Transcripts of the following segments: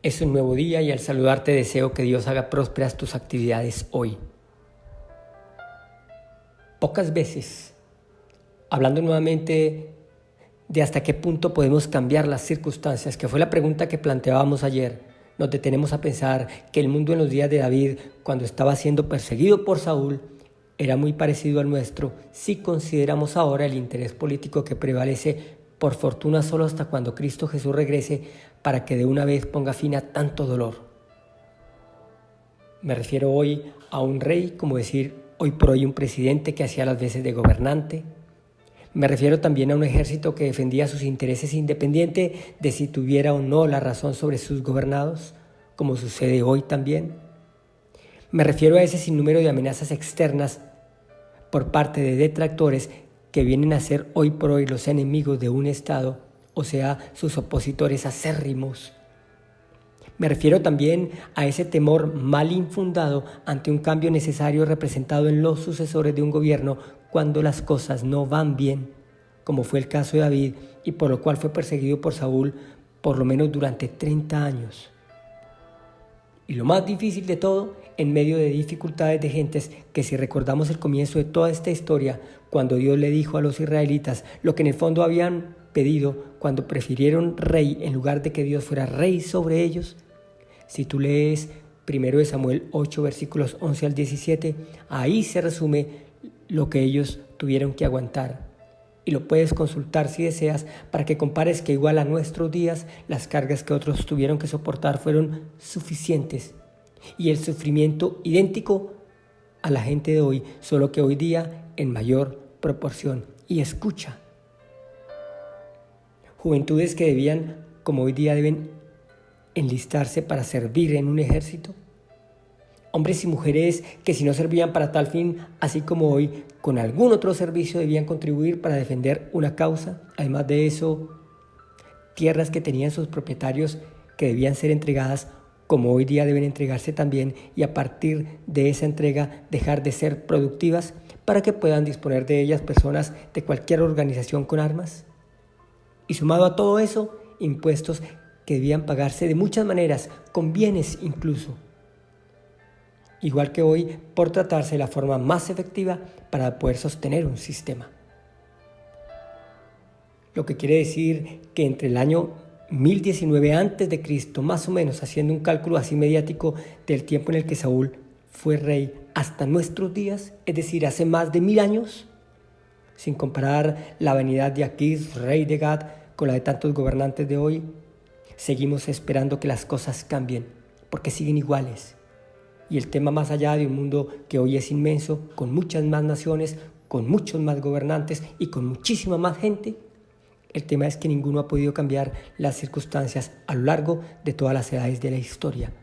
Es un nuevo día y al saludarte deseo que Dios haga prósperas tus actividades hoy. Pocas veces, hablando nuevamente de hasta qué punto podemos cambiar las circunstancias, que fue la pregunta que planteábamos ayer, nos detenemos a pensar que el mundo en los días de David, cuando estaba siendo perseguido por Saúl, era muy parecido al nuestro si consideramos ahora el interés político que prevalece por fortuna solo hasta cuando Cristo Jesús regrese para que de una vez ponga fin a tanto dolor. Me refiero hoy a un rey, como decir hoy por hoy un presidente que hacía las veces de gobernante. Me refiero también a un ejército que defendía sus intereses independiente de si tuviera o no la razón sobre sus gobernados, como sucede hoy también. Me refiero a ese sinnúmero de amenazas externas por parte de detractores que vienen a ser hoy por hoy los enemigos de un Estado, o sea, sus opositores acérrimos. Me refiero también a ese temor mal infundado ante un cambio necesario representado en los sucesores de un gobierno cuando las cosas no van bien, como fue el caso de David y por lo cual fue perseguido por Saúl por lo menos durante 30 años. Y lo más difícil de todo, en medio de dificultades de gentes que si recordamos el comienzo de toda esta historia, cuando Dios le dijo a los israelitas lo que en el fondo habían pedido cuando prefirieron rey en lugar de que Dios fuera rey sobre ellos. Si tú lees 1 Samuel 8, versículos 11 al 17, ahí se resume lo que ellos tuvieron que aguantar. Y lo puedes consultar si deseas para que compares que igual a nuestros días las cargas que otros tuvieron que soportar fueron suficientes y el sufrimiento idéntico a la gente de hoy, solo que hoy día en mayor proporción. Y escucha, juventudes que debían, como hoy día deben enlistarse para servir en un ejército, hombres y mujeres que si no servían para tal fin, así como hoy, con algún otro servicio debían contribuir para defender una causa. Además de eso, tierras que tenían sus propietarios que debían ser entregadas, como hoy día deben entregarse también, y a partir de esa entrega dejar de ser productivas para que puedan disponer de ellas personas de cualquier organización con armas. Y sumado a todo eso, impuestos que debían pagarse de muchas maneras, con bienes incluso. Igual que hoy, por tratarse de la forma más efectiva para poder sostener un sistema. Lo que quiere decir que entre el año 1019 a.C., más o menos haciendo un cálculo así mediático del tiempo en el que Saúl fue rey hasta nuestros días, es decir, hace más de 1000 años, sin comparar la vanidad de Aquís, rey de Gad, con la de tantos gobernantes de hoy, seguimos esperando que las cosas cambien, porque siguen iguales. Y el tema más allá de un mundo que hoy es inmenso, con muchas más naciones, con muchos más gobernantes y con muchísima más gente, el tema es que ninguno ha podido cambiar las circunstancias a lo largo de todas las edades de la historia.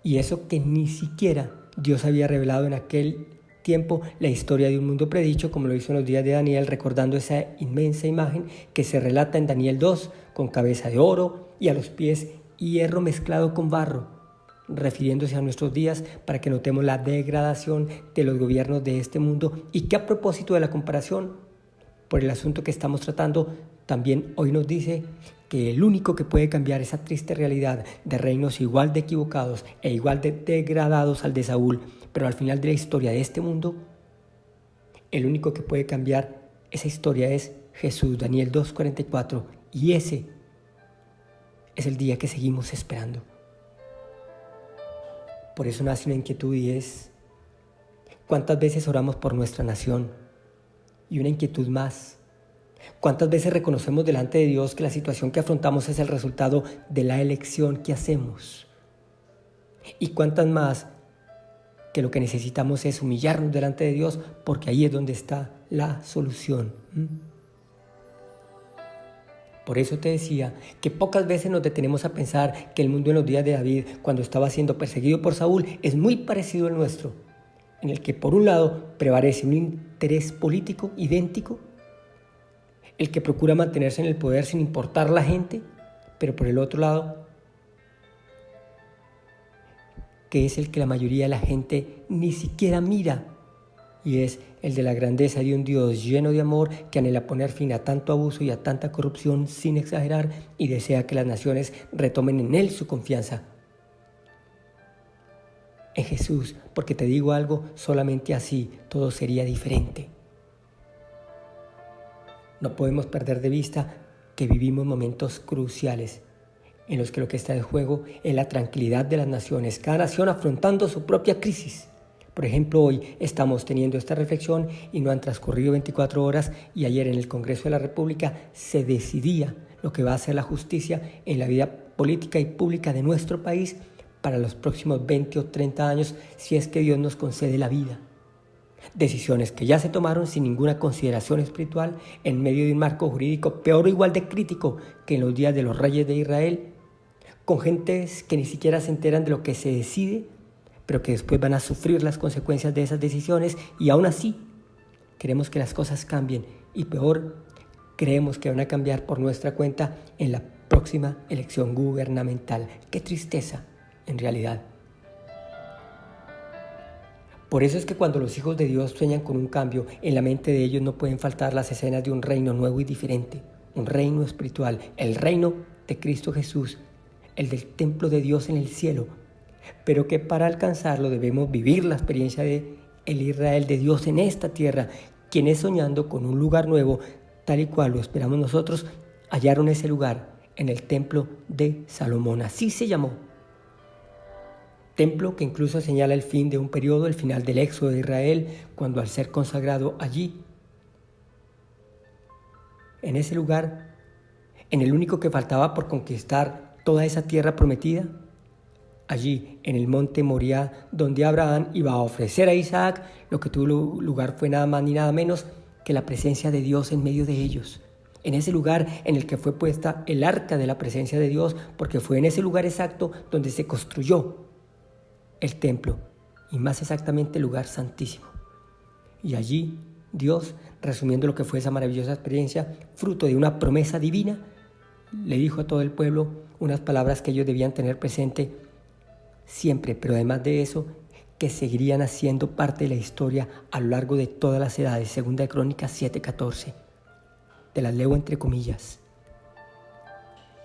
Y eso que ni siquiera Dios había revelado en aquel tiempo la historia de un mundo predicho, como lo hizo en los días de Daniel, recordando esa inmensa imagen que se relata en Daniel 2, con cabeza de oro y a los pies hierro mezclado con barro, refiriéndose a nuestros días para que notemos la degradación de los gobiernos de este mundo y que a propósito de la comparación, por el asunto que estamos tratando, también hoy nos dice que el único que puede cambiar esa triste realidad de reinos igual de equivocados e igual de degradados al de Saúl, pero al final de la historia de este mundo, el único que puede cambiar esa historia es Jesús, Daniel 2:44, y ese es el día que seguimos esperando. Por eso nace una inquietud y es, ¿cuántas veces oramos por nuestra nación? Y una inquietud más, ¿cuántas veces reconocemos delante de Dios que la situación que afrontamos es el resultado de la elección que hacemos? ¿Y cuántas más que lo que necesitamos es humillarnos delante de Dios, porque ahí es donde está la solución? Por eso te decía que pocas veces nos detenemos a pensar que el mundo en los días de David, cuando estaba siendo perseguido por Saúl, es muy parecido al nuestro, en el que por un lado prevalece un interés político idéntico, el que procura mantenerse en el poder sin importar la gente, pero por el otro lado, que es el que la mayoría de la gente ni siquiera mira y es el de la grandeza de un Dios lleno de amor que anhela poner fin a tanto abuso y a tanta corrupción sin exagerar y desea que las naciones retomen en Él su confianza. En Jesús, porque te digo algo, solamente así todo sería diferente. No podemos perder de vista que vivimos momentos cruciales en los que lo que está en juego es la tranquilidad de las naciones, cada nación afrontando su propia crisis. Por ejemplo, hoy estamos teniendo esta reflexión y no han transcurrido 24 horas y ayer en el Congreso de la República se decidía lo que va a ser la justicia en la vida política y pública de nuestro país para los próximos 20 o 30 años, si es que Dios nos concede la vida. Decisiones que ya se tomaron sin ninguna consideración espiritual en medio de un marco jurídico peor o igual de crítico que en los días de los reyes de Israel, con gentes que ni siquiera se enteran de lo que se decide, pero que después van a sufrir las consecuencias de esas decisiones y aún así queremos que las cosas cambien y peor, creemos que van a cambiar por nuestra cuenta en la próxima elección gubernamental. ¡Qué tristeza en realidad! Por eso es que cuando los hijos de Dios sueñan con un cambio, en la mente de ellos no pueden faltar las escenas de un reino nuevo y diferente, un reino espiritual, el reino de Cristo Jesús, el del templo de Dios en el cielo, pero que para alcanzarlo debemos vivir la experiencia de el Israel de Dios en esta tierra, quienes soñando con un lugar nuevo, tal y cual lo esperamos nosotros, hallaron ese lugar en el templo de Salomón, así se llamó. Templo que incluso señala el fin de un periodo, el final del éxodo de Israel, cuando al ser consagrado allí, en ese lugar, en el único que faltaba por conquistar toda esa tierra prometida, allí en el monte Moriah, donde Abraham iba a ofrecer a Isaac, lo que tuvo lugar fue nada más ni nada menos que la presencia de Dios en medio de ellos. En ese lugar en el que fue puesta el arca de la presencia de Dios, porque fue en ese lugar exacto donde se construyó el templo, y más exactamente el lugar santísimo. Y allí Dios, resumiendo lo que fue esa maravillosa experiencia, fruto de una promesa divina, le dijo a todo el pueblo unas palabras que ellos debían tener presente siempre, pero además de eso, que seguirían haciendo parte de la historia a lo largo de todas las edades. Segunda de Crónicas 7:14. Te las leo entre comillas.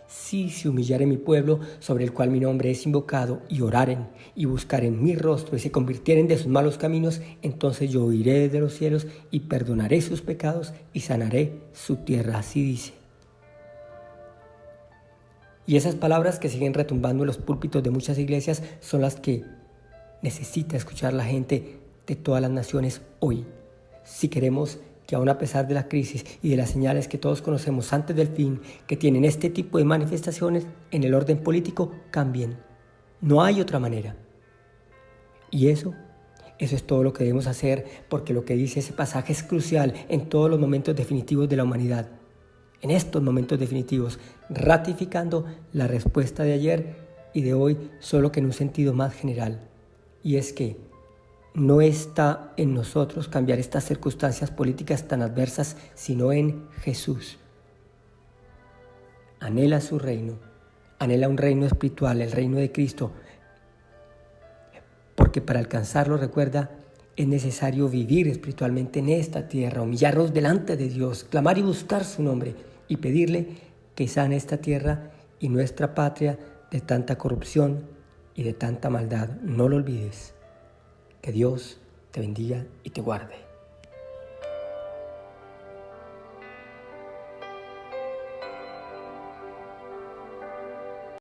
Si se humillare mi pueblo, sobre el cual mi nombre es invocado, y oraren, y buscaren mi rostro, y se convirtieren de sus malos caminos, entonces yo oiré desde los cielos, y perdonaré sus pecados, y sanaré su tierra. Así dice. Y esas palabras que siguen retumbando en los púlpitos de muchas iglesias son las que necesita escuchar la gente de todas las naciones hoy. Si queremos que aún a pesar de la crisis y de las señales que todos conocemos antes del fin, que tienen este tipo de manifestaciones en el orden político, cambien. No hay otra manera. Y eso es todo lo que debemos hacer, porque lo que dice ese pasaje es crucial en todos los momentos definitivos de la humanidad. En estos momentos definitivos, ratificando la respuesta de ayer y de hoy, solo que en un sentido más general. Y es que no está en nosotros cambiar estas circunstancias políticas tan adversas, sino en Jesús. Anhela su reino, anhela un reino espiritual, el reino de Cristo, porque para alcanzarlo, recuerda, es necesario vivir espiritualmente en esta tierra, humillarnos delante de Dios, clamar y buscar su nombre y pedirle que sane esta tierra y nuestra patria de tanta corrupción y de tanta maldad. No lo olvides. Que Dios te bendiga y te guarde.